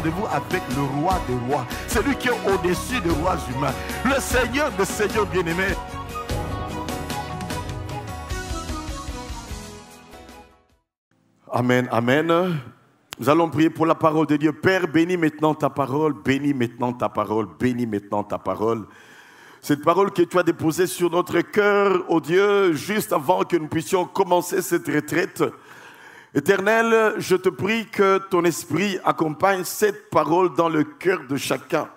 rendez-vous avec le roi des rois, celui qui est au-dessus des rois humains, le Seigneur des seigneurs bien-aimés. Amen, amen. Nous allons prier pour la parole de Dieu. Père, bénis maintenant ta parole, bénis maintenant ta parole, bénis maintenant ta parole. Cette parole que tu as déposée sur notre cœur, ô Dieu, juste avant que nous puissions commencer cette retraite. Éternel, je te prie que ton esprit accompagne cette parole dans le cœur de chacun.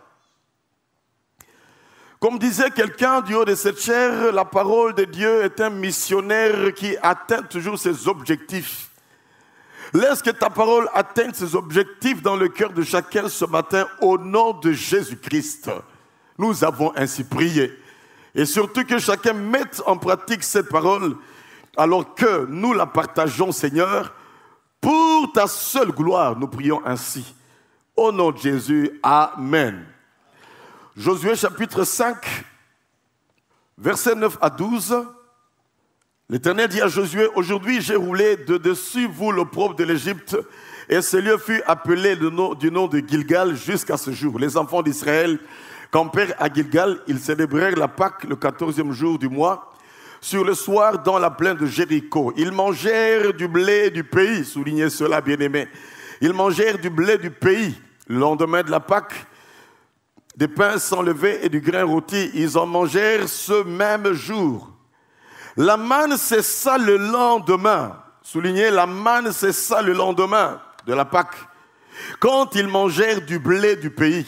Comme disait quelqu'un du haut de cette chair, la parole de Dieu est un missionnaire qui atteint toujours ses objectifs. Laisse que ta parole atteigne ses objectifs dans le cœur de chacun ce matin au nom de Jésus-Christ. Nous avons ainsi prié. Et surtout que chacun mette en pratique cette parole alors que nous la partageons, Seigneur. Pour ta seule gloire, nous prions ainsi. Au nom de Jésus, Amen. Josué chapitre 5, versets 9 à 12. L'Éternel dit à Josué, aujourd'hui j'ai roulé de dessus vous l'opprobre de l'Égypte, et ce lieu fut appelé du nom de Gilgal jusqu'à ce jour. Les enfants d'Israël campèrent à Gilgal, ils célébrèrent la Pâque le 14e jour du mois, sur le soir dans la plaine de Jéricho. Ils mangèrent du blé du pays, soulignez cela bien-aimés. Ils mangèrent du blé du pays. Le lendemain de la Pâque, des pains sans levain et du grain rôti, ils en mangèrent ce même jour. La manne cessa le lendemain. Soulignez, la manne cessa le lendemain de la Pâque, quand ils mangèrent du blé du pays.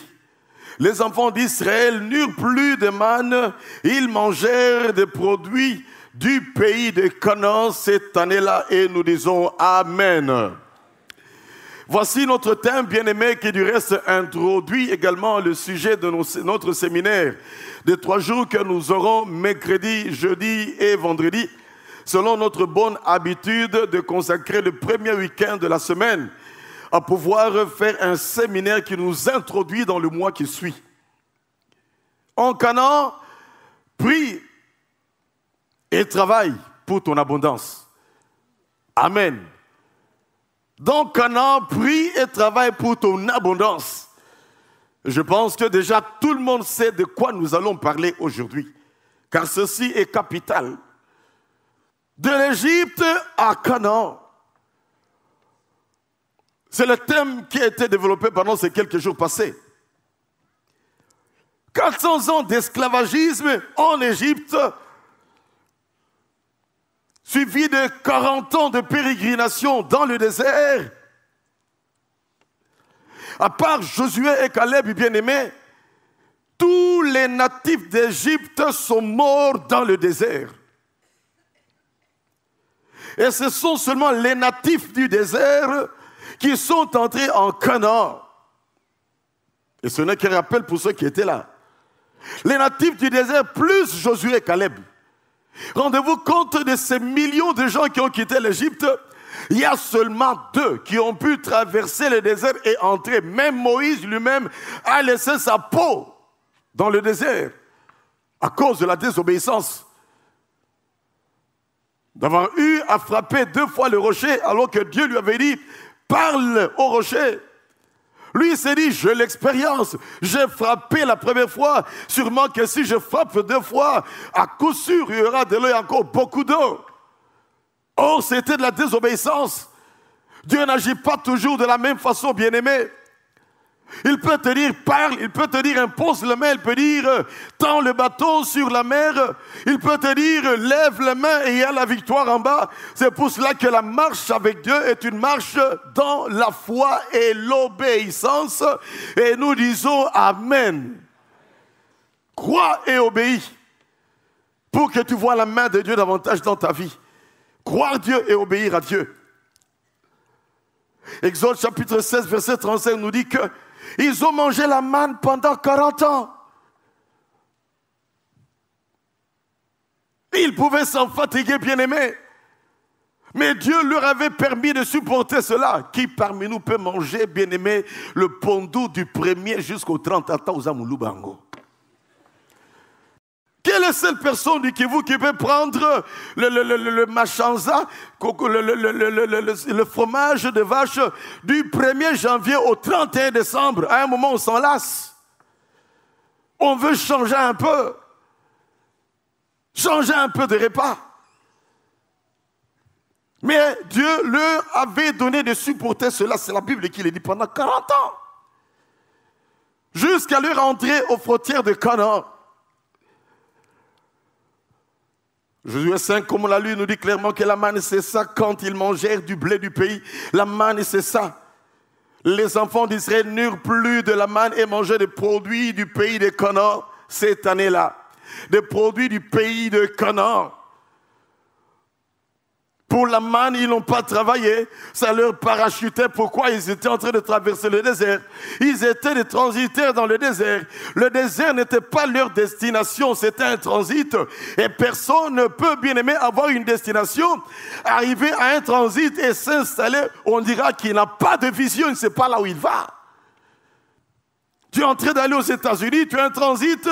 Les enfants d'Israël n'eurent plus de manne, ils mangèrent des produits du pays de Canaan cette année-là, et nous disons Amen. Voici notre thème bien-aimé qui du reste introduit également le sujet de notre séminaire de 3 jours que nous aurons mercredi, jeudi et vendredi, selon notre bonne habitude de consacrer le premier week-end de la semaine à pouvoir faire un séminaire qui nous introduit dans le mois qui suit. En Canaan, prie et travaille pour ton abondance. Amen. Dans Canaan, prie et travaille pour ton abondance. Je pense que déjà tout le monde sait de quoi nous allons parler aujourd'hui, car ceci est capital. De l'Égypte à Canaan. C'est le thème qui a été développé pendant ces quelques jours passés. 400 ans d'esclavagisme en Égypte, suivi de 40 ans de pérégrination dans le désert. À part Josué et Caleb, bien-aimés, tous les natifs d'Égypte sont morts dans le désert. Et ce sont seulement les natifs du désert qui sont entrés en Canaan. Et ce n'est qu'un rappel pour ceux qui étaient là. Les natifs du désert plus Josué et Caleb. Rendez-vous compte de ces millions de gens qui ont quitté l'Égypte. Il y a seulement 2 qui ont pu traverser le désert et entrer. Même Moïse lui-même a laissé sa peau dans le désert à cause de la désobéissance. D'avoir eu à frapper 2 fois le rocher alors que Dieu lui avait dit « Parle au rocher ». Lui, il s'est dit, j'ai l'expérience, j'ai frappé la première fois, sûrement que si je frappe 2 fois, à coup sûr, il y aura de l'eau et encore beaucoup d'eau. Or, c'était de la désobéissance. Dieu n'agit pas toujours de la même façon, bien-aimé. Il peut te dire, parle, il peut te dire, impose la main, il peut dire, tends le bâton sur la mer, il peut te dire, lève les mains et il y a la victoire en bas. C'est pour cela que la marche avec Dieu est une marche dans la foi et l'obéissance. Et nous disons Amen. Crois et obéis pour que tu vois la main de Dieu davantage dans ta vie. Croire Dieu et obéir à Dieu. Exode chapitre 16, verset 35 nous dit que ils ont mangé la manne pendant 40 ans. Ils pouvaient s'en fatiguer, bien-aimés. Mais Dieu leur avait permis de supporter cela. Qui parmi nous peut manger, bien-aimé, le pondou du 1er jusqu'au 30 ans aux Amoulou Bango? Quel Les seules personnes du Kivu qui peuvent prendre le machanza, le fromage de vache du 1er janvier au 31 décembre, à un moment on s'en lasse. On veut changer un peu. Changer un peu de repas. Mais Dieu leur avait donné de supporter cela. C'est la Bible qui le dit pendant 40 ans. Jusqu'à leur entrée aux frontières de Canaan. Josué 5, comme on l'a lu, nous dit clairement que la manne cessa quand ils mangèrent du blé du pays. La manne cessa. Les enfants d'Israël n'eurent plus de la manne et mangeaient des produits du pays de Canaan cette année-là. Des produits du pays de Canaan. Pour la manne, ils n'ont pas travaillé. Ça leur parachutait. Pourquoi? Ils étaient en train de traverser le désert. Ils étaient des transitaires dans le désert. Le désert n'était pas leur destination. C'était un transit. Et personne ne peut, bien aimé, avoir une destination, arriver à un transit et s'installer. On dira qu'il n'a pas de vision. Il ne sait pas là où il va. Tu es en train d'aller aux États-Unis, tu as un transit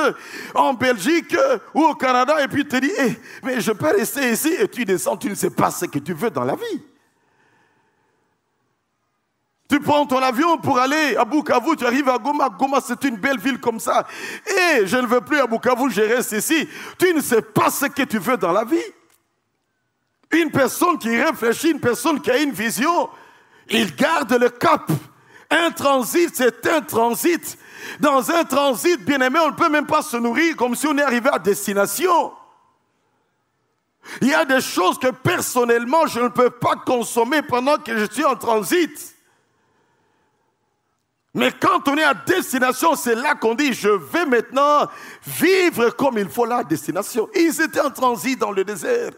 en Belgique ou au Canada et puis tu te dis, mais je peux rester ici et tu descends, tu ne sais pas ce que tu veux dans la vie. Tu prends ton avion pour aller à Bukavu, tu arrives à Goma. Goma, c'est une belle ville comme ça. Et je ne veux plus à Bukavu, je reste ici. Tu ne sais pas ce que tu veux dans la vie. Une personne qui réfléchit, une personne qui a une vision, il garde le cap. Un transit, c'est un transit. Dans un transit, bien aimé, on ne peut même pas se nourrir comme si on est arrivé à destination. Il y a des choses que personnellement, je ne peux pas consommer pendant que je suis en transit. Mais quand on est à destination, c'est là qu'on dit, je vais maintenant vivre comme il faut la destination. Ils étaient en transit dans le désert.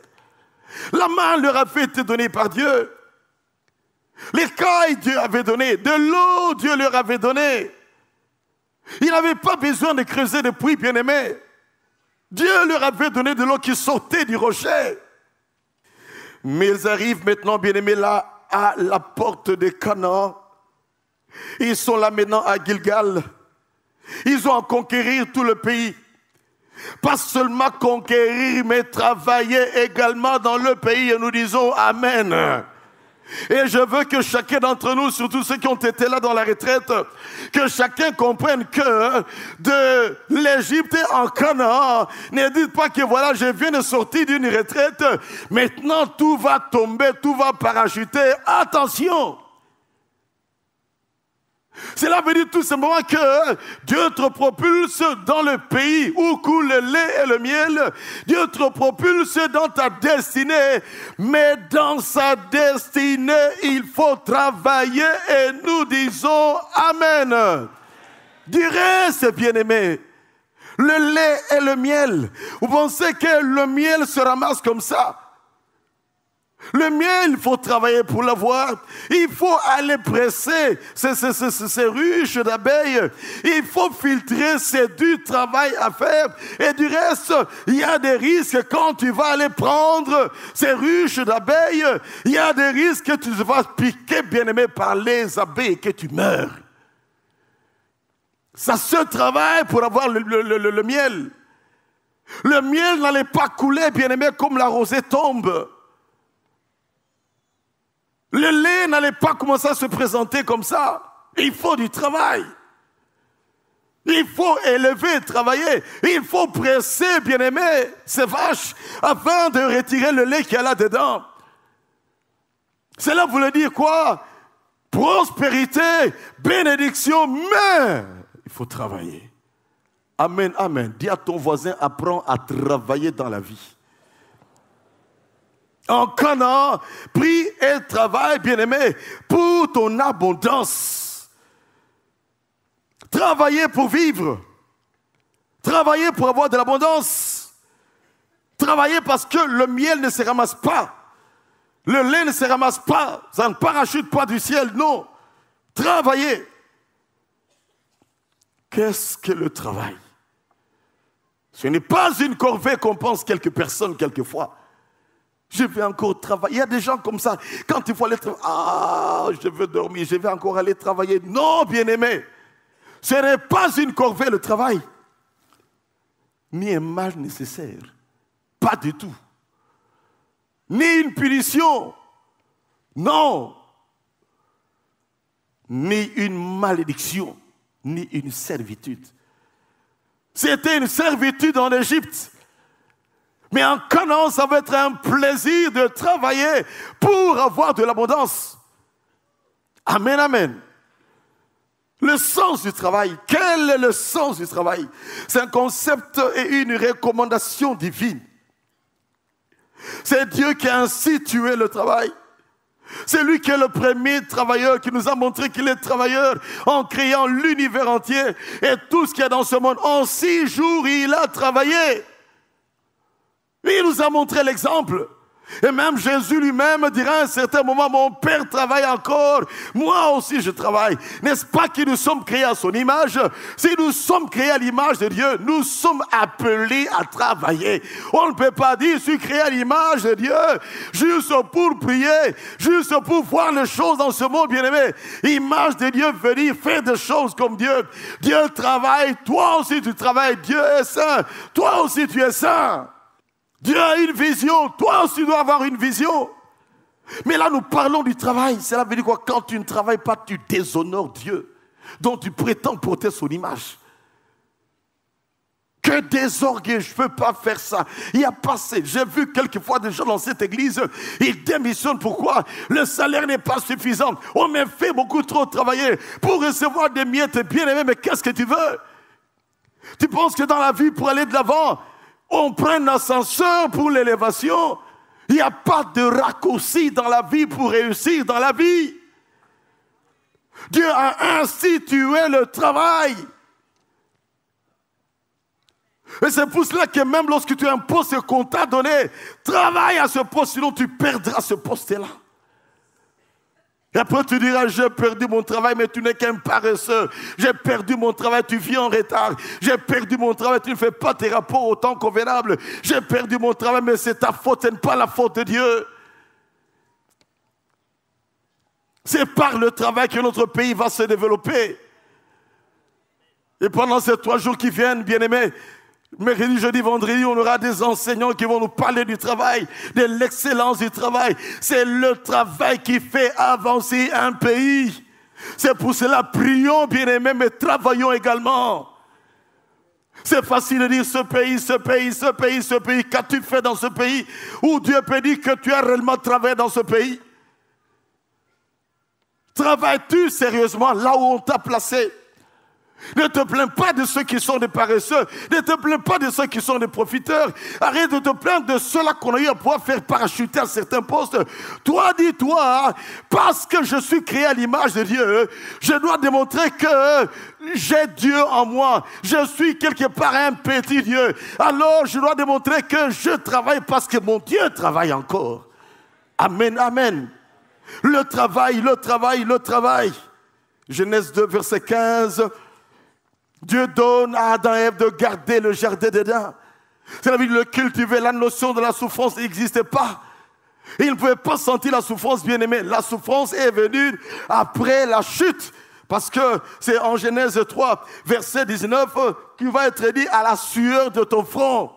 La manne leur avait été donnée par Dieu. Les cailles, Dieu avait donné. De l'eau, Dieu leur avait donné. Ils n'avaient pas besoin de creuser de puits, bien-aimés. Dieu leur avait donné de l'eau qui sortait du rocher. Mais ils arrivent maintenant, bien-aimés, là, à la porte de Canaan. Ils sont là maintenant à Gilgal. Ils ont à conquérir tout le pays. Pas seulement conquérir, mais travailler également dans le pays. Et nous disons Amen. Et je veux que chacun d'entre nous, surtout ceux qui ont été là dans la retraite, que chacun comprenne que de l'Égypte en Canaan, ne dites pas que voilà, je viens de sortir d'une retraite, maintenant tout va tomber, tout va parachuter. Attention! Cela veut dire tout simplement que Dieu te propulse dans le pays où coule le lait et le miel. Dieu te propulse dans ta destinée. Mais dans sa destinée, il faut travailler et nous disons Amen. Du reste, bien-aimé, le lait et le miel. Vous pensez que le miel se ramasse comme ça? Le miel, il faut travailler pour l'avoir. Il faut aller presser ces ruches d'abeilles. Il faut filtrer, c'est du travail à faire. Et du reste, il y a des risques quand tu vas aller prendre ces ruches d'abeilles. Il y a des risques que tu vas piquer, bien-aimé, par les abeilles et que tu meurs. Ça se travaille pour avoir le miel. Le miel n'allait pas couler, bien-aimé, comme la rosée tombe. Le lait n'allait pas commencer à se présenter comme ça. Il faut du travail. Il faut élever, travailler. Il faut presser, bien-aimé, ces vaches afin de retirer le lait qu'il y a là-dedans. Cela voulait dire quoi? Prospérité, bénédiction, mais il faut travailler. Amen, amen. Dis à ton voisin, apprends à travailler dans la vie. En Canaan, prie et travaille, bien-aimé, pour ton abondance. Travaillez pour vivre. Travaillez pour avoir de l'abondance. Travaillez parce que le miel ne se ramasse pas. Le lait ne se ramasse pas. Ça ne parachute pas du ciel, non. Travaillez. Qu'est-ce que le travail? Ce n'est pas une corvée qu'on pense quelques personnes quelquefois. Je vais encore travailler. Il y a des gens comme ça. Quand il faut aller travailler, je veux dormir, je vais encore aller travailler. Non, bien-aimé. Ce n'est pas une corvée, le travail. ni un mal nécessaire. Pas du tout. Ni une punition. Non. Ni une malédiction, ni une servitude. C'était une servitude en Égypte. Mais en Canaan, ça va être un plaisir de travailler pour avoir de l'abondance. Amen, amen. Le sens du travail. Quel est le sens du travail? C'est un concept et une recommandation divine. C'est Dieu qui a institué le travail. C'est lui qui est le premier travailleur, qui nous a montré qu'il est travailleur en créant l'univers entier et tout ce qu'il y a dans ce monde. En 6 jours, il a travaillé. Il nous a montré l'exemple. Et même Jésus lui-même dira à un certain moment, mon Père travaille encore, moi aussi je travaille. N'est-ce pas que nous sommes créés à son image? Si nous sommes créés à l'image de Dieu, nous sommes appelés à travailler. On ne peut pas dire, je suis créé à l'image de Dieu, juste pour prier, juste pour voir les choses dans ce monde, bien-aimé. Image de Dieu veut dire faire des choses comme Dieu. Dieu travaille, toi aussi tu travailles, Dieu est saint, toi aussi tu es saint. Dieu a une vision, toi aussi tu dois avoir une vision. Mais là nous parlons du travail. Cela veut dire quoi? Quand tu ne travailles pas, tu déshonores Dieu, dont tu prétends porter son image. Que désorgueil, je ne peux pas faire ça. Il y a passé, j'ai vu quelquefois des gens dans cette église, ils démissionnent. Pourquoi? Le salaire n'est pas suffisant. On m'a fait beaucoup trop travailler pour recevoir des miettes. Bien aimé, mais qu'est-ce que tu veux? Tu penses que dans la vie, pour aller de l'avant, on prend un ascenseur pour l'élévation? Il n'y a pas de raccourci dans la vie pour réussir dans la vie. Dieu a institué le travail. Et c'est pour cela que même lorsque tu as un poste qu'on t'a donné, travaille à ce poste, sinon tu perdras ce poste-là. Et après tu diras, j'ai perdu mon travail, mais tu n'es qu'un paresseux. J'ai perdu mon travail, tu vis en retard. J'ai perdu mon travail, tu ne fais pas tes rapports au temps convenable. J'ai perdu mon travail, mais c'est ta faute, ce n'est pas la faute de Dieu. C'est par le travail que notre pays va se développer. Et pendant ces 3 jours qui viennent, bien-aimés, mercredi, jeudi, vendredi, on aura des enseignants qui vont nous parler du travail, de l'excellence du travail. C'est le travail qui fait avancer un pays. C'est pour cela, prions, bien-aimés, mais travaillons également. C'est facile de dire ce pays, ce pays, ce pays, ce pays. Qu'as-tu fait dans ce pays où Dieu peut dire que tu as réellement travaillé dans ce pays? Travailles-tu sérieusement là où on t'a placé? Ne te plains pas de ceux qui sont des paresseux. Ne te plains pas de ceux qui sont des profiteurs. Arrête de te plaindre de ceux-là qu'on a eu à pouvoir faire parachuter à certains postes. Toi, dis-toi, parce que je suis créé à l'image de Dieu, je dois démontrer que j'ai Dieu en moi. Je suis quelque part un petit Dieu. Alors, je dois démontrer que je travaille parce que mon Dieu travaille encore. Amen, amen. Le travail, le travail, le travail. Genèse 2, verset 15. Dieu donne à Adam et Ève de garder le jardin d'Éden. C'est la vie de le cultiver. La notion de la souffrance n'existait pas. Et ils ne pouvaient pas sentir la souffrance, bien aimé. La souffrance est venue après la chute. Parce que c'est en Genèse 3, verset 19, qu'il va être dit à la sueur de ton front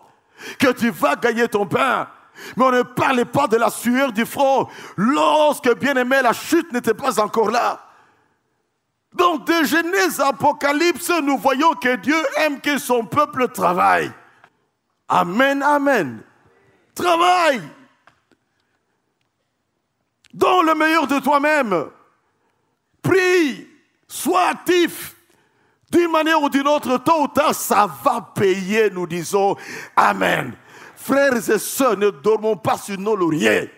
que tu vas gagner ton pain. Mais on ne parlait pas de la sueur du front lorsque, bien aimé, la chute n'était pas encore là. Donc, de Genèse à Apocalypse, nous voyons que Dieu aime que son peuple travaille. Amen, amen. Travaille. Donne le meilleur de toi-même. Prie. Sois actif. D'une manière ou d'une autre, tôt ou tard, ça va payer, nous disons. Amen. Frères et sœurs, ne dormons pas sur nos lauriers.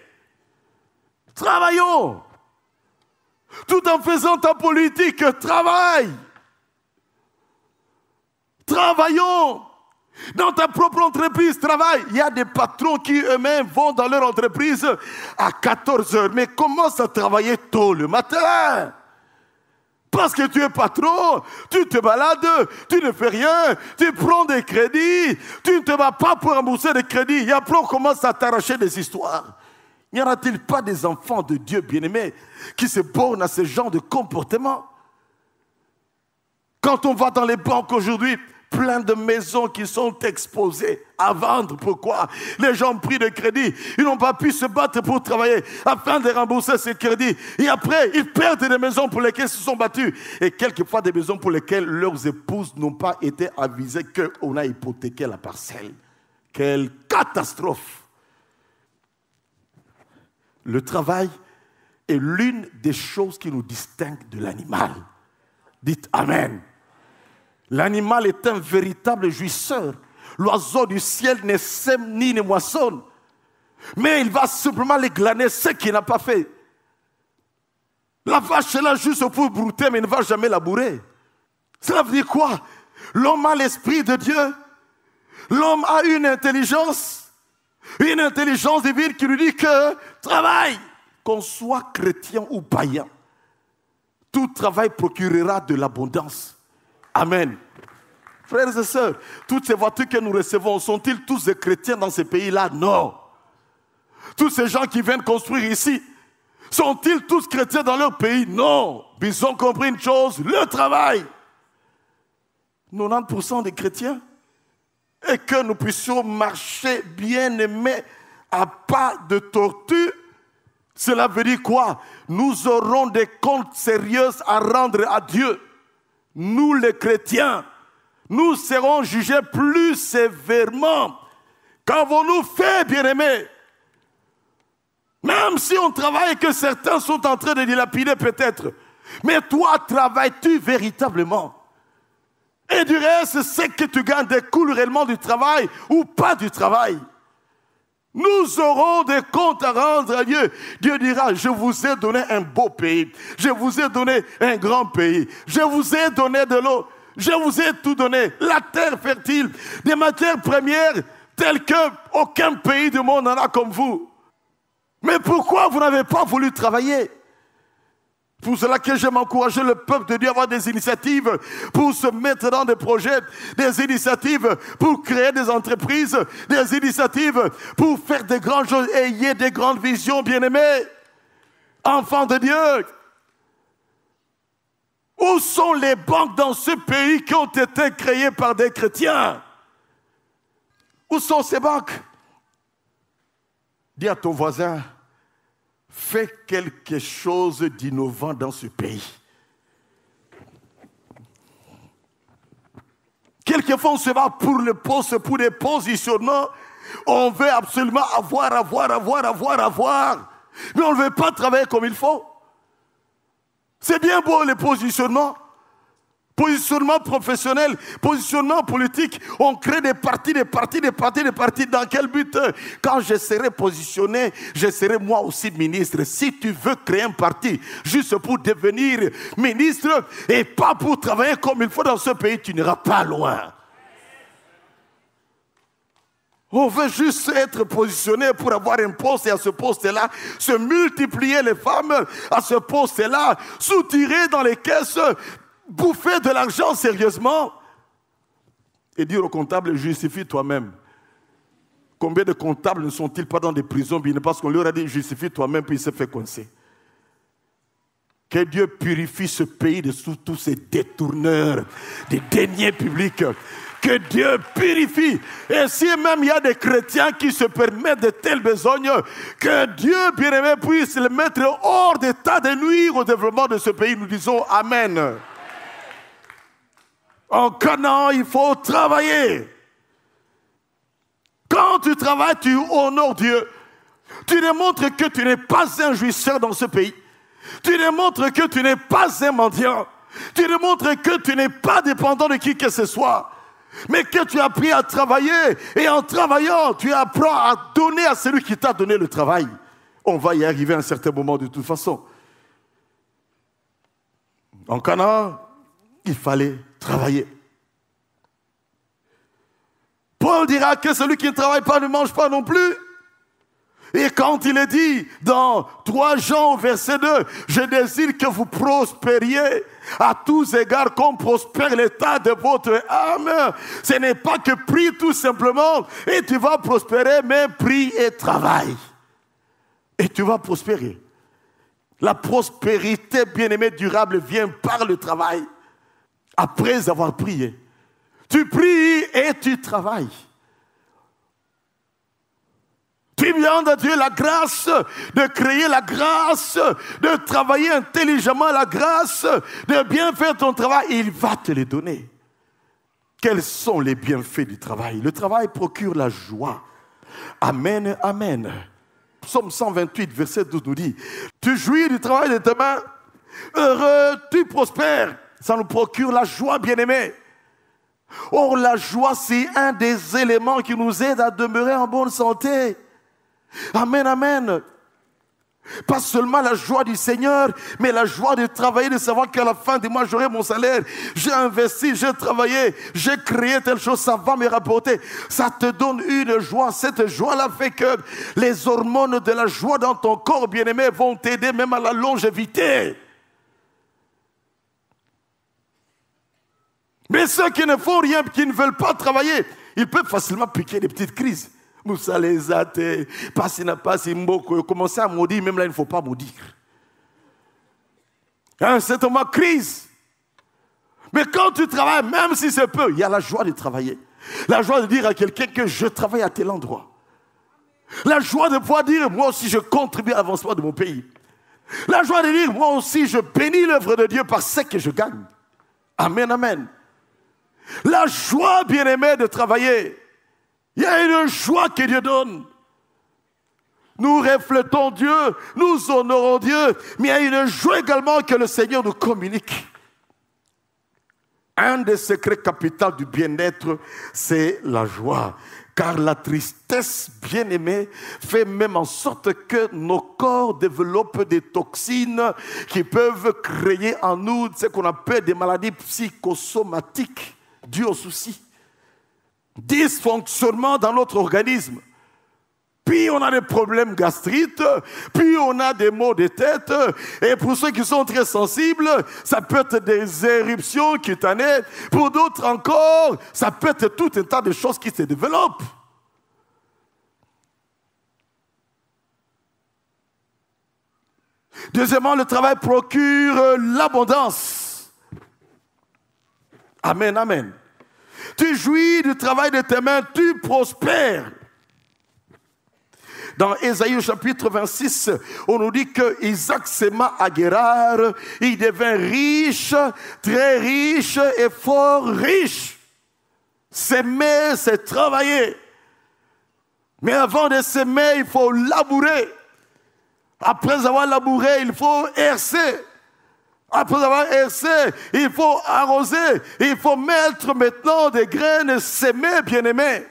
Travaillons. Tout en faisant ta politique, travaille. Travaillons. Dans ta propre entreprise, travaille. Il y a des patrons qui eux-mêmes vont dans leur entreprise à 14 heures, mais commencent à travailler tôt le matin. Parce que tu es patron, tu te balades, tu ne fais rien, tu prends des crédits, tu ne te vas pas pour rembourser des crédits. Et après, on commence à t'arracher des histoires. N'y en a-t-il pas des enfants de Dieu bien-aimés qui se bornent à ce genre de comportement? Quand on va dans les banques aujourd'hui, plein de maisons qui sont exposées à vendre. Pourquoi? Les gens ont pris de crédit. Ils n'ont pas pu se battre pour travailler afin de rembourser ces crédits. Et après, ils perdent des maisons pour lesquelles ils se sont battus. Et quelquefois des maisons pour lesquelles leurs épouses n'ont pas été avisées qu'on a hypothéqué la parcelle. Quelle catastrophe! Le travail est l'une des choses qui nous distingue de l'animal. Dites Amen. L'animal est un véritable jouisseur. L'oiseau du ciel ne sème ni ne moissonne. Mais il va simplement les glaner ce qu'il n'a pas fait. La vache est là juste pour brouter, mais il ne va jamais labourer. Cela veut dire quoi? L'homme a l'esprit de Dieu. L'homme a une intelligence divine qui lui dit que travaille, qu'on soit chrétien ou païen. Tout travail procurera de l'abondance. Amen. Frères et sœurs, toutes ces voitures que nous recevons, sont-ils tous des chrétiens dans ces pays-là? Non. Tous ces gens qui viennent construire ici, sont-ils tous chrétiens dans leur pays? Non. Ils ont compris une chose, le travail. 90% des chrétiens. Et que nous puissions marcher bien aimés à pas de tortue. Cela veut dire quoi? Nous aurons des comptes sérieux à rendre à Dieu. Nous les chrétiens, nous serons jugés plus sévèrement. Qu'avons-nous fait, bien-aimés? Même si on travaille et que certains sont en train de dilapider peut-être. Mais toi, travailles-tu véritablement? Et du reste, ce que tu gagnes découle réellement du travail ou pas du travail. Nous aurons des comptes à rendre à Dieu. Dieu dira, je vous ai donné un beau pays. Je vous ai donné un grand pays. Je vous ai donné de l'eau. Je vous ai tout donné. La terre fertile, des matières premières telles qu'aucun pays du monde n'en a comme vous. Mais pourquoi vous n'avez pas voulu travailler? Pour cela que j'aime encourager le peuple de Dieu à avoir des initiatives pour se mettre dans des projets, des initiatives pour créer des entreprises, des initiatives pour faire des grandes choses. Ayez des grandes visions, bien-aimés, enfants de Dieu. Où sont les banques dans ce pays qui ont été créées par des chrétiens? Où sont ces banques? Dis à ton voisin, fais quelque chose d'innovant dans ce pays. Quelquefois, on se bat pour le poste, pour des positionnements. On veut absolument avoir. Mais on ne veut pas travailler comme il faut. C'est bien beau les positionnements. Positionnement professionnel, positionnement politique. On crée des partis. Dans quel but? Quand je serai positionné, je serai moi aussi ministre. Si tu veux créer un parti juste pour devenir ministre et pas pour travailler comme il faut dans ce pays, tu n'iras pas loin. On veut juste être positionné pour avoir un poste et à ce poste-là, se multiplier les femmes à ce poste-là, soutirer dans les caisses, bouffer de l'argent sérieusement et dire au comptable, justifie toi-même. Combien de comptables ne sont-ils pas dans des prisons parce qu'on leur a dit, justifie toi-même, puis il s'est fait coincer. Que Dieu purifie ce pays de tous ces détourneurs, des deniers publics. Que Dieu purifie. Et si même il y a des chrétiens qui se permettent de telles besognes, que Dieu, bien-aimé, puisse les mettre hors d'état de nuire au développement de ce pays. Nous disons Amen. En Canaan, il faut travailler. Quand tu travailles, tu honores Dieu. Tu démontres que tu n'es pas un jouisseur dans ce pays. Tu démontres que tu n'es pas un mendiant. Tu démontres que tu n'es pas dépendant de qui que ce soit. Mais que tu as appris à travailler. Et en travaillant, tu apprends à donner à celui qui t'a donné le travail. On va y arriver à un certain moment de toute façon. En Canaan, il fallait travailler. Paul dira que celui qui ne travaille pas ne mange pas non plus. Et quand il est dit dans 3 Jean verset 2, je désire que vous prospériez à tous égards comme prospère l'état de votre âme. Ce n'est pas que prie tout simplement et tu vas prospérer, mais prie et travaille. Et tu vas prospérer. La prospérité, bien-aimée, durable vient par le travail. Après avoir prié, Tu pries et tu travailles. Tu demandes à Dieu la grâce de créer la grâce, de travailler intelligemment la grâce, de bien faire ton travail. Il va te les donner. Quels sont les bienfaits du travail? Le travail procure la joie. Amen, amen. Psaume 128, verset 12 nous dit, tu jouis du travail de tes mains, heureux, tu prospères. Ça nous procure la joie, bien-aimés. Or, la joie, c'est un des éléments qui nous aide à demeurer en bonne santé. Amen, amen. Pas seulement la joie du Seigneur, mais la joie de travailler, de savoir qu'à la fin du mois, j'aurai mon salaire. J'ai investi, j'ai travaillé, j'ai créé telle chose, ça va me rapporter. Ça te donne une joie. Cette joie-là fait que les hormones de la joie dans ton corps, bien-aimé, vont t'aider même à la longévité. Mais ceux qui ne font rien, qui ne veulent pas travailler, ils peuvent facilement piquer des petites crises. Moussa les athées, Passina Passimoko, commencer à maudire, même là il ne faut pas maudire. C'est un moment crise. Mais quand tu travailles, même si c'est peu, il y a la joie de travailler. La joie de dire à quelqu'un que je travaille à tel endroit. La joie de pouvoir dire, moi aussi je contribue à l'avancement de mon pays. La joie de dire, moi aussi je bénis l'œuvre de Dieu par ce que je gagne. Amen, amen. La joie, bien-aimé, de travailler. Il y a une joie que Dieu donne. Nous reflétons Dieu, nous honorons Dieu, mais il y a une joie également que le Seigneur nous communique. Un des secrets capitaux du bien-être, c'est la joie. Car la tristesse, bien-aimée, fait même en sorte que nos corps développent des toxines qui peuvent créer en nous ce qu'on appelle des maladies psychosomatiques dues aux soucis. Dysfonctionnement dans notre organisme. Puis on a des problèmes gastriques, puis on a des maux de tête. Et pour ceux qui sont très sensibles, ça peut être des éruptions cutanées. Pour d'autres encore, ça peut être tout un tas de choses qui se développent. Deuxièmement, le travail procure l'abondance. Amen, amen. Tu jouis du travail de tes mains, tu prospères. Dans Ésaïe chapitre 26, on nous dit que Isaac s'aima à Guérar, il devint riche, très riche et fort riche. S'aimer, c'est travailler. Mais avant de s'aimer, il faut labourer. Après avoir labouré, il faut hercer. Après avoir hercé, il faut arroser. Il faut mettre maintenant des graines, s'aimer, bien-aimés.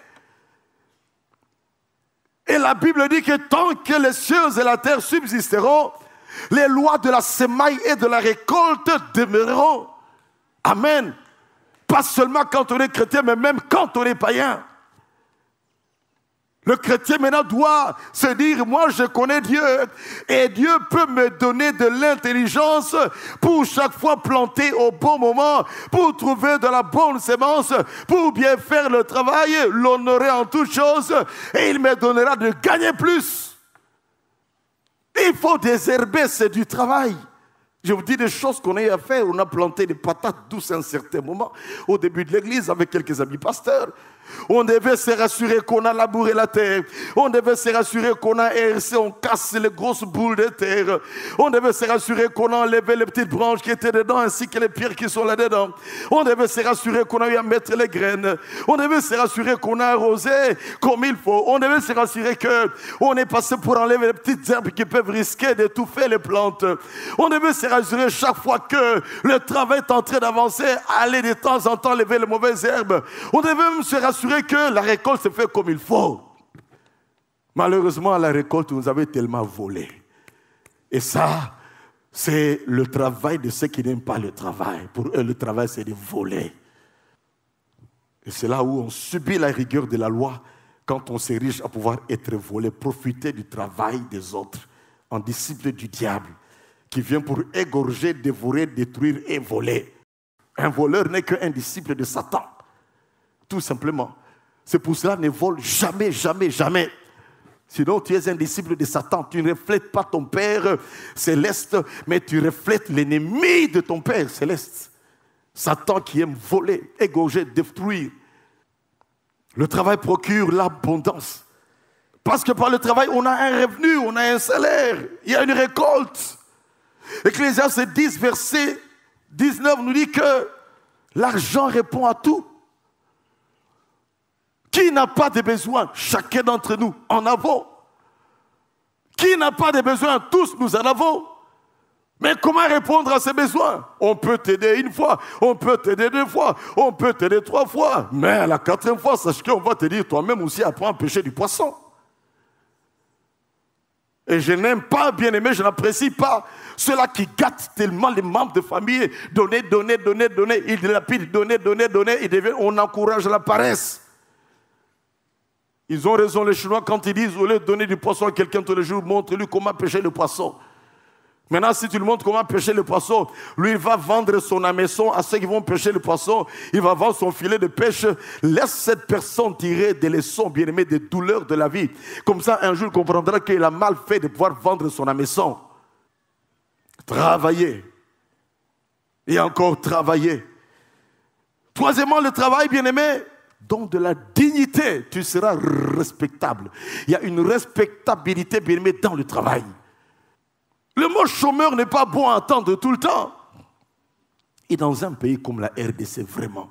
Et la Bible dit que tant que les cieux et la terre subsisteront, les lois de la semaille et de la récolte demeureront. Amen. Pas seulement quand on est chrétien, mais même quand on est païen. Le chrétien maintenant doit se dire, moi je connais Dieu et Dieu peut me donner de l'intelligence pour chaque fois planter au bon moment, pour trouver de la bonne sémence, pour bien faire le travail, l'honorer en toutes choses et il me donnera de gagner plus. Il faut désherber, c'est du travail. Je vous dis des choses qu'on a eu à faire. On a planté des patates douces à un certain moment, au début de l'église, avec quelques amis pasteurs. On devait se rassurer qu'on a labouré la terre. On devait se rassurer qu'on a hercé, on casse les grosses boules de terre. On devait se rassurer qu'on a enlevé les petites branches qui étaient dedans, ainsi que les pierres qui sont là-dedans. On devait se rassurer qu'on a eu à mettre les graines. On devait se rassurer qu'on a arrosé comme il faut. On devait se rassurer qu'on est passé pour enlever les petites herbes qui peuvent risquer d'étouffer les plantes. On devait se rassurer chaque fois que le travail est en train d'avancer, aller de temps en temps lever les mauvaises herbes. On devait même se rassurer que la récolte se fait comme il faut. Malheureusement, à la récolte, vous avez tellement volé. Et ça, c'est le travail de ceux qui n'aiment pas le travail. Pour eux, le travail, c'est de voler. Et c'est là où on subit la rigueur de la loi quand on s'érige à pouvoir être volé, profiter du travail des autres en disciple du diable qui vient pour égorger, dévorer, détruire et voler. Un voleur n'est qu'un disciple de Satan. Tout simplement. C'est pour cela ne vole jamais, jamais, jamais. Sinon, tu es un disciple de Satan. Tu ne reflètes pas ton Père céleste, mais tu reflètes l'ennemi de ton Père céleste. Satan qui aime voler, égorger, détruire. Le travail procure l'abondance. Parce que par le travail, on a un revenu, on a un salaire, il y a une récolte. Ecclésiaste 10, verset 19 nous dit que l'argent répond à tout. Qui n'a pas de besoin? Chacun d'entre nous en avons. Qui n'a pas de besoin? Tous nous en avons. Mais comment répondre à ces besoins? On peut t'aider une fois, on peut t'aider deux fois, on peut t'aider trois fois. Mais à la quatrième fois, sache qu'on va te dire toi-même aussi apprends à pêcher du poisson. Et je n'aime pas, bien aimé, je n'apprécie pas ceux-là qui gâtent tellement les membres de famille. Donner, donner, donner, donner. Ils dilapident, donner, donner, donner. On encourage la paresse. Ils ont raison les Chinois quand ils disent au lieu de donner du poisson à quelqu'un tous les jours, montre-lui comment pêcher le poisson. Maintenant, si tu lui montres comment pêcher le poisson, lui, il va vendre son hameçon à ceux qui vont pêcher le poisson. Il va vendre son filet de pêche. Laisse cette personne tirer des leçons, bien aimées, des douleurs de la vie. Comme ça, un jour, il comprendra qu'il a mal fait de pouvoir vendre son hameçon. Travailler. Et encore travailler. Troisièmement, le travail, bien aimé, donc de la dignité. Tu seras respectable. Il y a une respectabilité, bien aimé, dans le travail. Le mot chômeur n'est pas bon à entendre tout le temps. Et dans un pays comme la RDC, vraiment,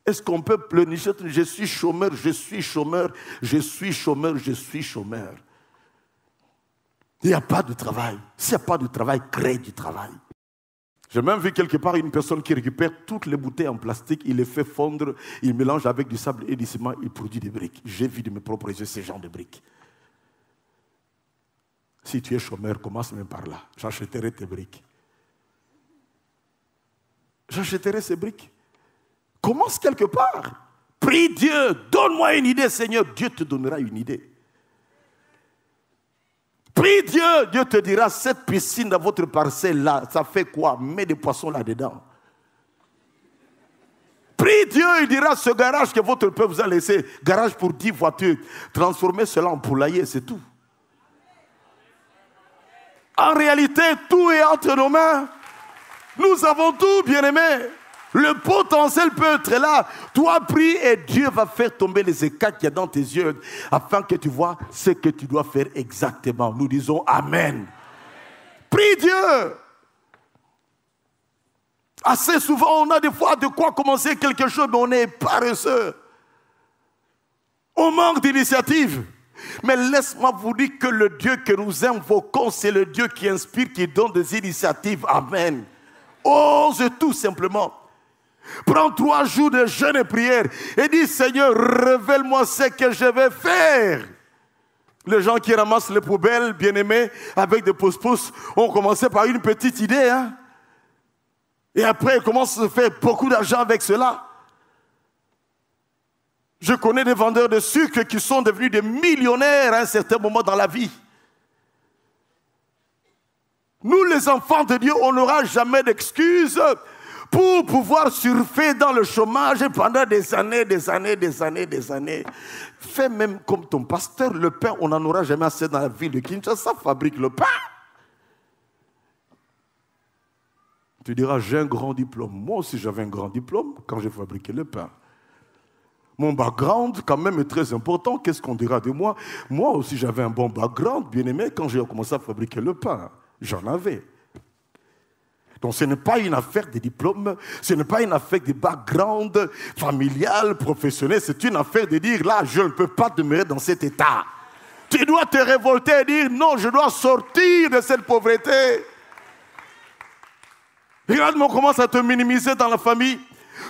est-ce qu'on peut pleurnicher? Je suis chômeur, je suis chômeur, je suis chômeur, je suis chômeur. Il n'y a pas de travail. S'il n'y a pas de travail, crée du travail. J'ai même vu quelque part une personne qui récupère toutes les bouteilles en plastique, il les fait fondre, il mélange avec du sable et du ciment, il produit des briques. J'ai vu de mes propres yeux ces genres de briques. Si tu es chômeur, commence même par là. J'achèterai tes briques. J'achèterai ces briques. Commence quelque part. Prie Dieu, donne-moi une idée, Seigneur. Dieu te donnera une idée. Prie Dieu, Dieu te dira, cette piscine dans votre parcelle là, ça fait quoi? Mets des poissons là-dedans. Prie Dieu, il dira, ce garage que votre peuple vous a laissé, garage pour 10 voitures, transformez cela en poulailler, c'est tout. En réalité, tout est entre nos mains. Nous avons tout, bien-aimés. Le potentiel peut être là. Toi, prie et Dieu va faire tomber les écailles qu'il y a dans tes yeux afin que tu vois ce que tu dois faire exactement. Nous disons Amen. Prie Dieu. Assez souvent, on a des fois de quoi commencer quelque chose, mais on est paresseux. On manque d'initiative. Mais laisse-moi vous dire que le Dieu que nous invoquons, c'est le Dieu qui inspire, qui donne des initiatives. Amen. Ose tout simplement. Prends 3 jours de jeûne et prière et dis, Seigneur, révèle-moi ce que je vais faire. Les gens qui ramassent les poubelles, bien-aimés, avec des pouces-pouces, ont commencé par une petite idée. Hein? Et après, ils commencent à faire beaucoup d'argent avec cela. Je connais des vendeurs de sucre qui sont devenus des millionnaires à un certain moment dans la vie. Nous, les enfants de Dieu, on n'aura jamais d'excuses pour pouvoir surfer dans le chômage pendant des années, des années, des années, des années. Fais même comme ton pasteur, le pain, on n'en aura jamais assez dans la ville de Kinshasa, fabrique le pain. Tu diras, j'ai un grand diplôme. Moi aussi, j'avais un grand diplôme quand j'ai fabriqué le pain. Mon background, quand même, est très important. Qu'est-ce qu'on dira de moi? Moi aussi, j'avais un bon background, bien aimé, quand j'ai commencé à fabriquer le pain. J'en avais. Donc, ce n'est pas une affaire de diplôme, ce n'est pas une affaire de background familial, professionnel. C'est une affaire de dire, là, je ne peux pas demeurer dans cet état. Tu dois te révolter et dire, non, je dois sortir de cette pauvreté. Regarde, on commence à te minimiser dans la famille.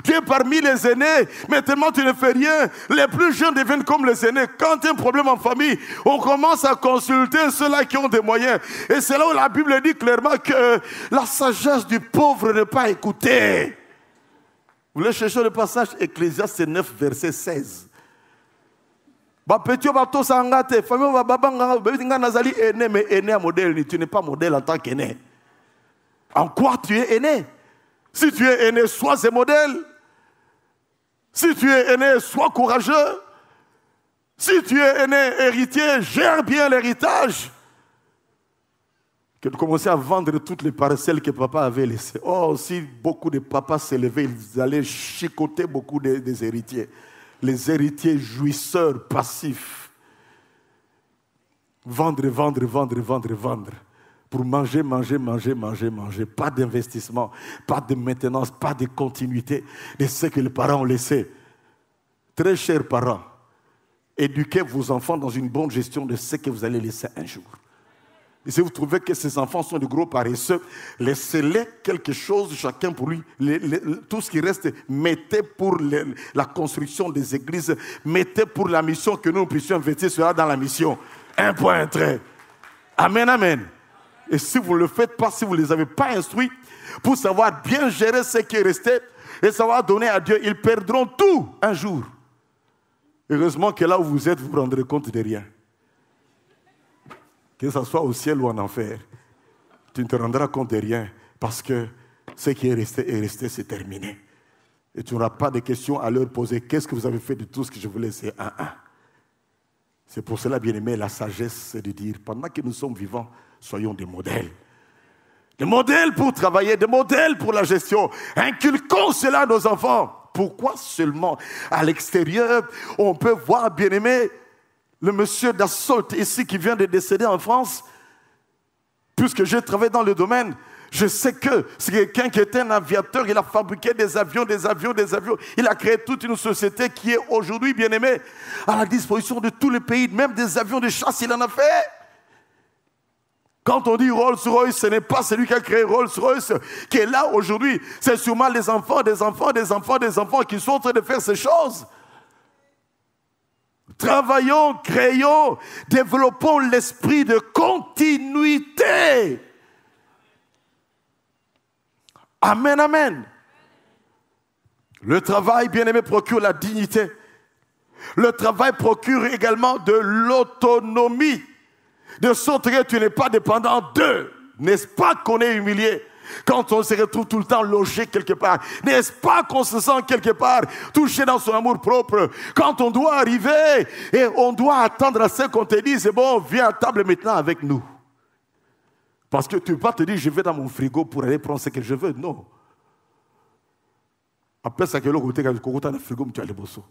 Tu es parmi les aînés, mais tellement tu ne fais rien. Les plus jeunes deviennent comme les aînés. Quand il y a un problème en famille, on commence à consulter ceux-là qui ont des moyens. Et c'est là où la Bible dit clairement que la sagesse du pauvre n'est pas écoutée. Vous voulez chercher le passage Ecclésiaste 9, verset 16. Tu n'es pas modèle en tant qu'aîné. En quoi tu es aîné? Si tu es aîné, sois ce modèle. Si tu es aîné, sois courageux. Si tu es aîné, héritier, gère bien l'héritage. que de commencer à vendre toutes les parcelles que papa avait laissées. Oh, si beaucoup de papas s'élevaient, ils allaient chicoter beaucoup des héritiers. Les héritiers jouisseurs passifs. Vendre, vendre, vendre, vendre, vendre. Pour manger, manger, manger, manger, manger. Pas d'investissement, pas de maintenance, pas de continuité de ce que les parents ont laissé. Très chers parents, éduquez vos enfants dans une bonne gestion de ce que vous allez laisser un jour. Et si vous trouvez que ces enfants sont de gros paresseux, laissez-les quelque chose, chacun pour lui. Tout ce qui reste, mettez pour la construction des églises, mettez pour la mission que nous puissions investir cela dans la mission. Un point, un trait. Amen, amen. Et si vous ne le faites pas, si vous ne les avez pas instruits, pour savoir bien gérer ce qui est resté et savoir donner à Dieu, ils perdront tout un jour. Heureusement que là où vous êtes, vous ne rendrez compte de rien. Que ce soit au ciel ou en enfer, tu ne te rendras compte de rien parce que ce qui est resté, c'est terminé. Et tu n'auras pas de questions à leur poser. Qu'est-ce que vous avez fait de tout ce que je vous laissais? C'est pour cela, bien-aimé, la sagesse, c'est de dire, pendant que nous sommes vivants, soyons des modèles. Des modèles pour travailler, des modèles pour la gestion. Inculquons cela à nos enfants. Pourquoi seulement à l'extérieur, on peut voir, bien-aimé, le monsieur Dassault ici qui vient de décéder en France, puisque j'ai travaillé dans le domaine, je sais que c'est quelqu'un qui était un aviateur, il a fabriqué des avions, des avions, des avions. Il a créé toute une société qui est aujourd'hui, bien aimée, à la disposition de tous les pays, même des avions de chasse, il en a fait. Quand on dit Rolls-Royce, ce n'est pas celui qui a créé Rolls-Royce qui est là aujourd'hui. C'est sûrement les enfants, des enfants, des enfants, des enfants qui sont en train de faire ces choses. Travaillons, créons, développons l'esprit de continuité. Amen, amen. Le travail, bien-aimé, procure la dignité. Le travail procure également de l'autonomie. De sorte que tu n'es pas dépendant d'eux. N'est-ce pas qu'on est humilié quand on se retrouve tout le temps logé quelque part? N'est-ce pas qu'on se sent quelque part touché dans son amour propre? Quand on doit arriver et on doit attendre à ce qu'on te dise, c'est bon, viens à table maintenant avec nous. Parce que tu ne peux pas te dire, je vais dans mon frigo pour aller prendre ce que je veux. Non. Après ça, que l'autre côté, quand tu as le frigo, tu as le bosso.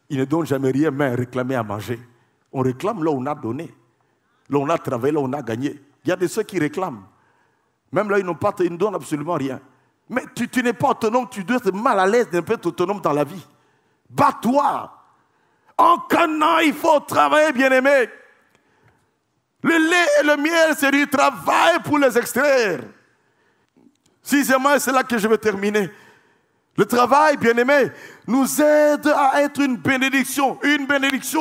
Il ne donne jamais rien, mais réclamer à manger. On réclame là où on a donné. Là où on a travaillé, là où on a gagné. Il y a de ceux qui réclament. Même là, ils ne donnent absolument rien. Mais tu n'es pas autonome, tu dois être mal à l'aise d'être un peu autonome dans la vie. Bats-toi. En Canaan, il faut travailler, bien-aimé. Le lait et le miel, c'est du travail pour les extraire. Sixièmement, c'est là que je vais terminer. Le travail, bien-aimé, nous aide à être une bénédiction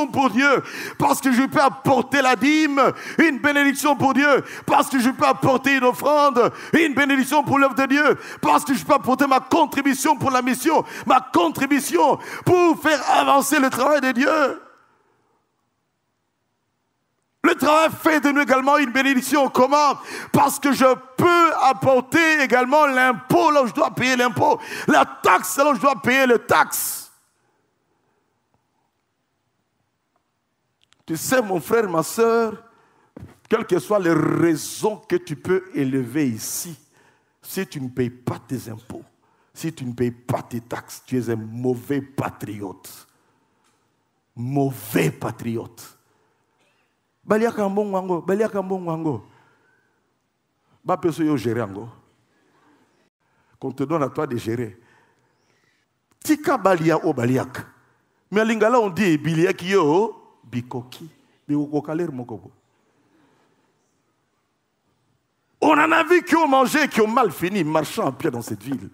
pour Dieu, parce que je peux apporter la dîme, une bénédiction pour Dieu, parce que je peux apporter une offrande, une bénédiction pour l'œuvre de Dieu, parce que je peux apporter ma contribution pour la mission, ma contribution pour faire avancer le travail de Dieu. Le travail fait de nous également une bénédiction. Comment? Parce que je peux apporter également l'impôt là où je dois payer l'impôt. La taxe là où je dois payer la taxe. Tu sais, mon frère, ma soeur, quelles que soient les raisons que tu peux élever ici, si tu ne payes pas tes impôts, si tu ne payes pas tes taxes, tu es un mauvais patriote. Mauvais patriote. Baliaka mbongo, baliaka mbongo. Ba peso yo gérer ango. Qu'on te donne à toi de gérer. Tika balia o baliak. Mais lingala on dit biliaki yo bikoki. Bikokaler mokobo. On en a vu qui ont mangé, qui ont mal fini marchant à pied dans cette ville.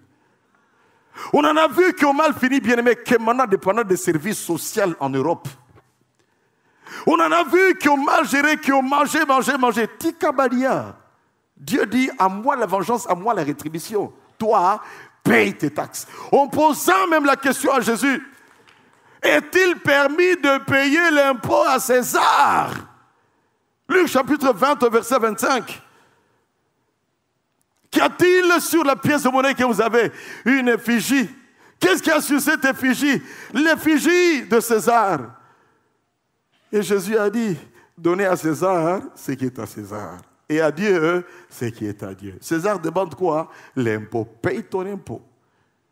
On en a vu qui ont mal fini, bien aimé, qui maintenant dépendant des services sociaux en Europe. On en a vu qui ont mal géré, qui ont mangé. Tika balia. Dieu dit, à moi la vengeance, à moi la rétribution. Toi, paye tes taxes. En posant même la question à Jésus, est-il permis de payer l'impôt à César? Luc chapitre 20, verset 25. Qu'y a-t-il sur la pièce de monnaie que vous avez? Une effigie. Qu'est-ce qu'il y a sur cette effigie? L'effigie de César. Et Jésus a dit, donnez à César ce qui est à César. et à Dieu ce qui est à Dieu. César demande quoi? L'impôt. Paye ton impôt.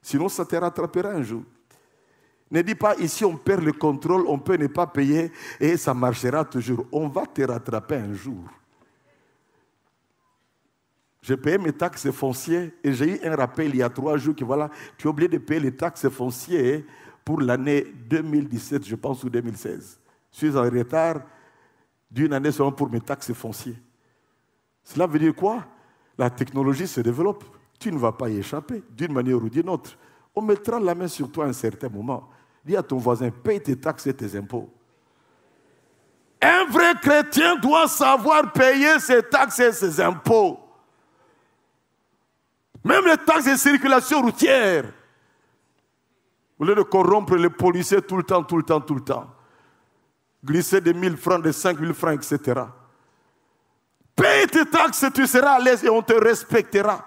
Sinon, ça te rattrapera un jour. Ne dis pas, ici on perd le contrôle, on peut ne pas payer et ça marchera toujours. On va te rattraper un jour. J'ai payé mes taxes foncières et j'ai eu un rappel il y a 3 jours que voilà, tu as oublié de payer les taxes foncières pour l'année 2017, je pense, ou 2016. Je suis en retard d'une année seulement pour mes taxes foncières. Cela veut dire quoi? La technologie se développe. Tu ne vas pas y échapper, d'une manière ou d'une autre. On mettra la main sur toi à un certain moment. Dis à ton voisin, paye tes taxes et tes impôts. Un vrai chrétien doit savoir payer ses taxes et ses impôts. Même les taxes de circulation routière. Au lieu de corrompre les policiers tout le temps. Glisser des 1000 francs, des 5000 francs, etc. Paye tes taxes, tu seras à l'aise et on te respectera.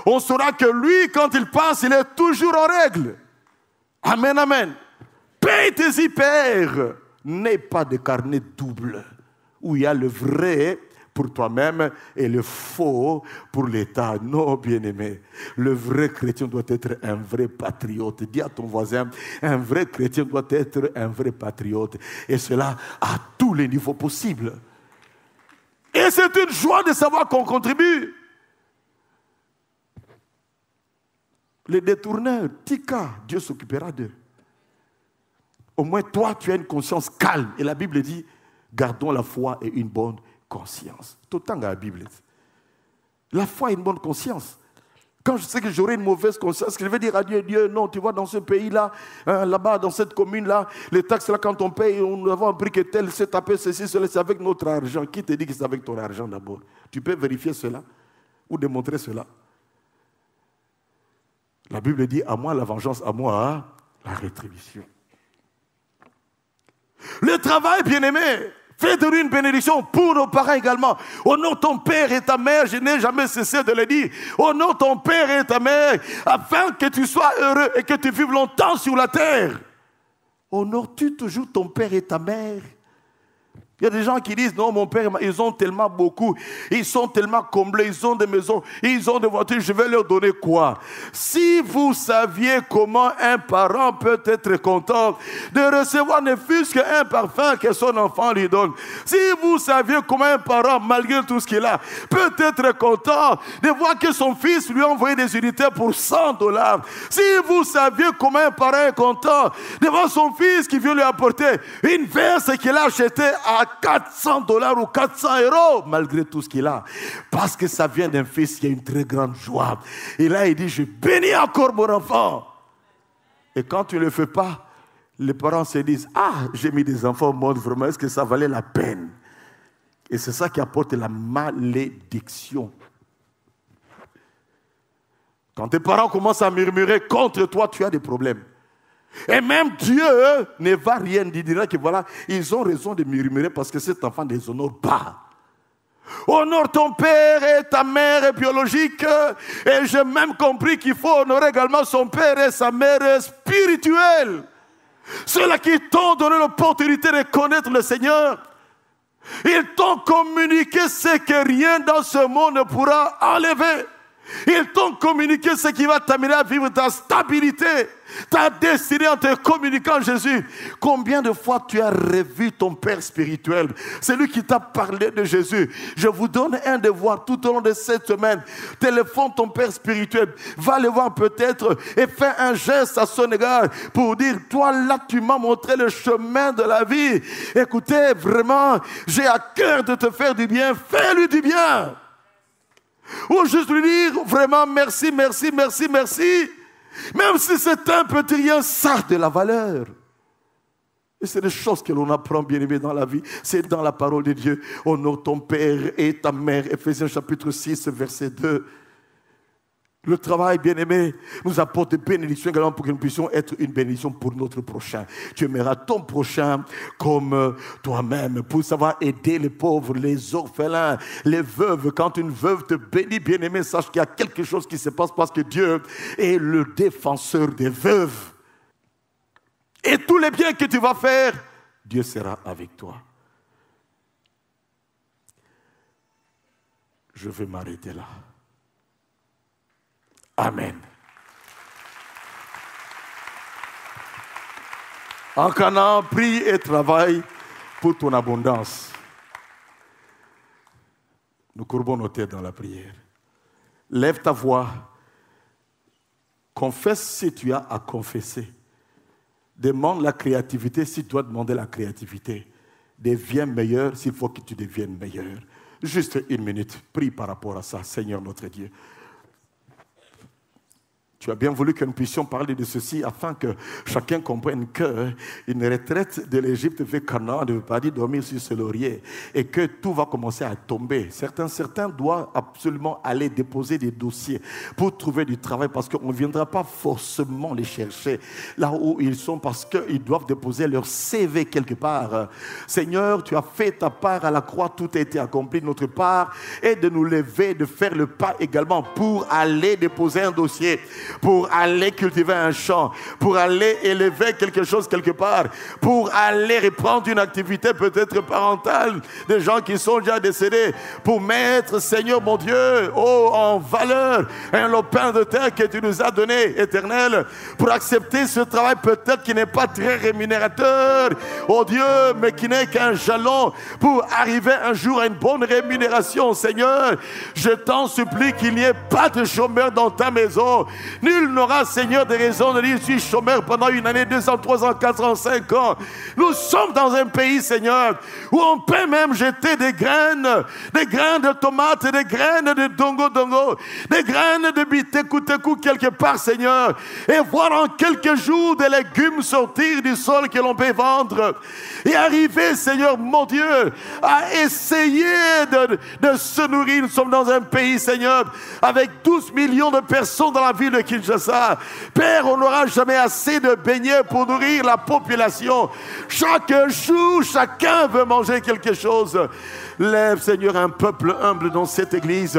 On saura que lui, quand il passe, il est toujours en règle. Amen, amen. Paye tes IPR. N'aie pas de carnet double où il y a le vrai pour toi-même et le faux pour l'État. Non, bien-aimé. Le vrai chrétien doit être un vrai patriote. Dis à ton voisin, un vrai chrétien doit être un vrai patriote. Et cela à tous les niveaux possibles. Et c'est une joie de savoir qu'on contribue. Les détourneurs, tika, Dieu s'occupera d'eux. Au moins toi, tu as une conscience calme. Et la Bible dit, gardons la foi et une bonne conscience. Tout le temps dans la Bible. La foi et une bonne conscience. Quand je sais que j'aurai une mauvaise conscience, je vais dire à Dieu, Dieu, non, tu vois, dans ce pays-là, là-bas, dans cette commune-là, les taxes, là, quand on paye, on a appris que tel s'est tapé ceci, cela, c'est avec notre argent. Qui te dit que c'est avec ton argent d'abord? Tu peux vérifier cela ou démontrer cela. La Bible dit, à moi la vengeance, à moi la rétribution. Le travail, bien-aimé, fait de lui une bénédiction pour nos parents également. Honore ton père et ta mère, je n'ai jamais cessé de le dire. Honore ton père et ta mère, afin que tu sois heureux et que tu vives longtemps sur la terre. Honores-tu toujours ton père et ta mère? Il y a des gens qui disent, non, mon père, ils ont tellement beaucoup, ils sont tellement comblés, ils ont des maisons, ils ont des voitures, je vais leur donner quoi? Si vous saviez comment un parent peut être content de recevoir ne fût-ce qu'un parfum que son enfant lui donne. Si vous saviez comment un parent, malgré tout ce qu'il a, peut être content de voir que son fils lui a envoyé des unités pour $100. Si vous saviez comment un parent est content de voir son fils qui vient lui apporter une veste qu'il a achetée à $400 ou 400 €, malgré tout ce qu'il a. Parce que ça vient d'un fils qui a une très grande joie. Et là, il dit, je bénis encore mon enfant. Et quand tu ne le fais pas, les parents se disent, ah, j'ai mis des enfants au monde, vraiment, est-ce que ça valait la peine? Et c'est ça qui apporte la malédiction. Quand tes parents commencent à murmurer contre toi, tu as des problèmes. Et même Dieu ne va rien dire. Il dira que voilà, ils ont raison de murmurer parce que cet enfant ne les honore pas. Honore ton père et ta mère biologique. Et j'ai même compris qu'il faut honorer également son père et sa mère spirituelle. Ceux-là qui t'ont donné l'opportunité de connaître le Seigneur. Ils t'ont communiqué ce que rien dans ce monde ne pourra enlever. Ils t'ont communiqué ce qui va t'amener à vivre ta stabilité, ta destinée en te communiquant Jésus. Combien de fois tu as revu ton Père spirituel, celui qui t'a parlé de Jésus? Je vous donne un devoir tout au long de cette semaine. Téléphone ton Père spirituel, va le voir peut-être et fais un geste à son égard pour dire, toi là tu m'as montré le chemin de la vie. Écoutez, vraiment, j'ai à cœur de te faire du bien, fais-lui du bien. Ou juste lui dire vraiment merci, merci, merci, merci. Même si c'est un petit rien, ça a de la valeur. Et c'est des choses que l'on apprend bien aimé dans la vie. C'est dans la parole de Dieu. Honore ton père et ta mère. Ephésiens chapitre 6, verset 2. Le travail, bien-aimé, nous apporte des bénédictions également pour que nous puissions être une bénédiction pour notre prochain. Tu aimeras ton prochain comme toi-même pour savoir aider les pauvres, les orphelins, les veuves. Quand une veuve te bénit, bien-aimé, sache qu'il y a quelque chose qui se passe parce que Dieu est le défenseur des veuves. Et tous les biens que tu vas faire, Dieu sera avec toi. Je vais m'arrêter là. Amen. En Canaan, prie et travaille pour ton abondance. Nous courbons nos têtes dans la prière. Lève ta voix. Confesse si tu as à confesser. Demande la créativité si tu dois demander la créativité. Deviens meilleur s'il faut que tu deviennes meilleur. Juste une minute. Prie par rapport à ça, Seigneur notre Dieu. Tu as bien voulu que nous puissions parler de ceci afin que chacun comprenne qu'une retraite de l'Égypte vers Canaan ne veut pas dire dormir sur ce laurier et que tout va commencer à tomber. Certains doivent absolument aller déposer des dossiers pour trouver du travail parce qu'on ne viendra pas forcément les chercher là où ils sont parce qu'ils doivent déposer leur CV quelque part. Seigneur, tu as fait ta part à la croix, tout a été accompli. Notre part est de nous lever, de faire le pas également pour aller déposer un dossier, pour aller cultiver un champ, pour aller élever quelque chose quelque part, pour aller reprendre une activité peut-être parentale, des gens qui sont déjà décédés, pour mettre, Seigneur mon Dieu, en valeur un lopin de terre que tu nous as donné, éternel, pour accepter ce travail peut-être qui n'est pas très rémunérateur, oh Dieu, mais qui n'est qu'un jalon pour arriver un jour à une bonne rémunération, Seigneur. Je t'en supplie qu'il n'y ait pas de chômeur dans ta maison. Nul n'aura, Seigneur, de raison de dire je suis chômeur pendant 1 année, 2 ans, 3 ans, 4 ans, 5 ans. Nous sommes dans un pays, Seigneur, où on peut même jeter des graines de tomates, des graines de dongo, des graines de bitekou quelque part, Seigneur, et voir en quelques jours des légumes sortir du sol que l'on peut vendre et arriver, Seigneur, mon Dieu, à essayer de se nourrir. Nous sommes dans un pays, Seigneur, avec 12 millions de personnes dans la ville de Kinshasa. Père, on n'aura jamais assez de beignets pour nourrir la population. Chaque jour, chacun veut manger quelque chose. Lève, Seigneur, un peuple humble dans cette église.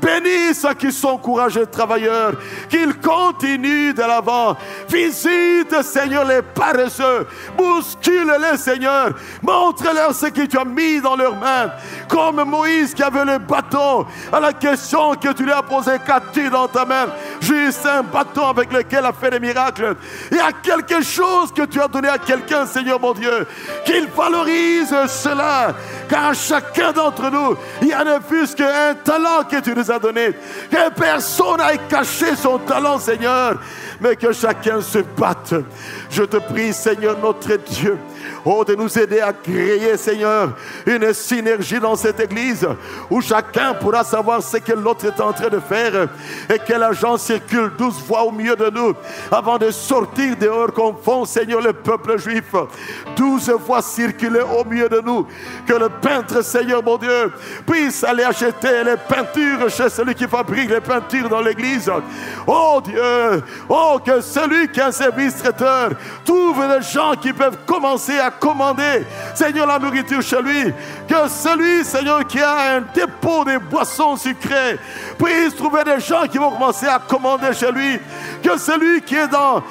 Bénis ceux qui sont courageux travailleurs, qu'ils continuent de l'avant. Visite, Seigneur, les paresseux. Bouscule-les, Seigneur. Montre-leur ce que tu as mis dans leurs mains. Comme Moïse qui avait le bâton. À la question que tu lui as posée, qu'as-tu dans ta main? Juste un bâton avec lequel il a fait des miracles. Il y a quelque chose que tu as donné à quelqu'un, Seigneur mon Dieu, qu'il valorise cela. Car à chacun d'entre nous, il y a ne fût-ce qu'un talent que tu nous as donné. Que personne n'aille cacher son talent, Seigneur, mais que chacun se batte. Je te prie, Seigneur notre Dieu, de nous aider à créer, Seigneur, une synergie dans cette église où chacun pourra savoir ce que l'autre est en train de faire et que l'argent circule 12 fois au milieu de nous avant de sortir dehors comme font, Seigneur, le peuple juif. 12 fois circuler au milieu de nous. Que le peintre, Seigneur mon Dieu, puisse aller acheter les peintures chez celui qui fabrique les peintures dans l'église. Oh Dieu, que celui qui a un service traiteur trouve des gens qui peuvent commencer à commander, Seigneur, la nourriture chez lui. Que celui, Seigneur, qui a un dépôt de boissons sucrées puisse trouver des gens qui vont commencer à commander chez lui. Que celui qui est dans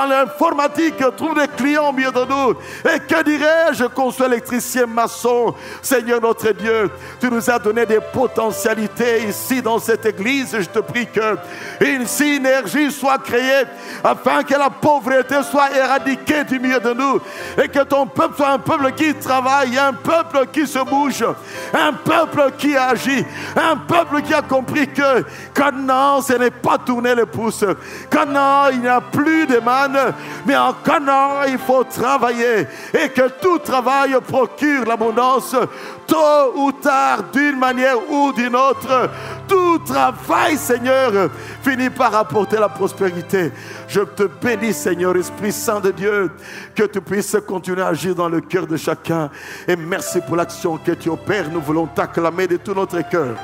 l'informatique trouve des clients au milieu de nous. Et que dirais-je qu'on soit électricien, maçon, Seigneur notre Dieu, tu nous as donné des potentialités ici dans cette église. Je te prie qu'une synergie soit créée afin que la pauvreté soit éradiquée du milieu de nous et que ton peuple soit un peuple qui travaille, un peuple qui se bouge, un peuple qui agit, un peuple qui a compris que Canaan, ce n'est pas tourner le pouce. Canaan, il n'y a plus de manne, mais en Canaan, il faut travailler et que tout travail procure l'abondance. Tôt ou tard, d'une manière ou d'une autre, tout travail, Seigneur, finit par apporter la prospérité. Je te bénis, Seigneur, Esprit Saint de Dieu, que tu puisses continuer à agir dans le cœur de chacun. Et merci pour l'action que tu opères. Nous voulons t'acclamer de tout notre cœur.